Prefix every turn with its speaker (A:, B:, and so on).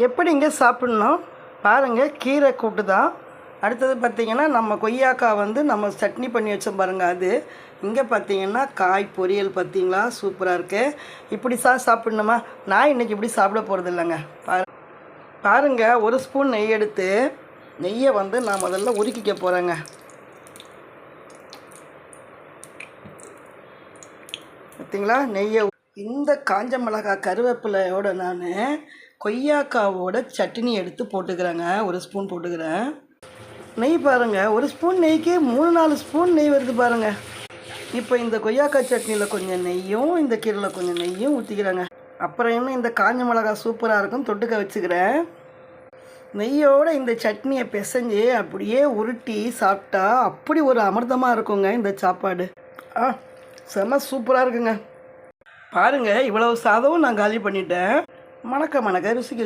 A: எப்படிங்க சாப்பிட்ணும் பாருங்கள். கீரை கூட்டு தான். அடுத்தது பார்த்திங்கன்னா நம்ம கொய்யாக்காய் வந்து நம்ம சட்னி பண்ணி வச்சோம் பாருங்கள். அது இங்கே பார்த்திங்கன்னா காய் பொரியல் பார்த்திங்களா, சூப்பராக இருக்குது. இப்படி சாப்பிட்ணுமா? நான் இன்றைக்கி இப்படி சாப்பிட போகிறது இல்லைங்க. பாருங்கள், ஒரு ஸ்பூன் நெய் எடுத்து நெய்யை வந்து நான் முதல்ல உருக்கிக்க போகிறேங்க. பார்த்திங்களா நெய்யை. இந்த காஞ்ச மிளகாய் கருவேப்பிலையோடு நான் கொய்யாக்காவோட சட்னி எடுத்து போட்டுக்கிறேங்க. ஒரு ஸ்பூன் போட்டுக்கிறேன். நெய் பாருங்கள், ஒரு ஸ்பூன் நெய்க்கு 3-4 ஸ்பூன் நெய் வருது பாருங்கள். இப்போ இந்த கொய்யாக்காய் சட்னியில் கொஞ்சம் நெய்யும் இந்த கீரையில் கொஞ்சம் நெய்யும் ஊற்றிக்கிறேங்க. அப்புறம் என்ன, இந்த காஞ்ச மிளகாய் சூப்பராக இருக்கும், தொட்டுக்க வச்சுக்கிறேன். நெய்யோடு இந்த சட்னியை பிசைஞ்சு அப்படியே உருட்டி சாப்பிட்டா அப்படி ஒரு அமிர்தமாக இருக்குங்க இந்த சாப்பாடு. செம சூப்பராக இருக்குங்க. பாருங்கள், இவ்வளவு சாதமும் நான் காலி பண்ணிட்டேன். மணக்க ருசிக்கு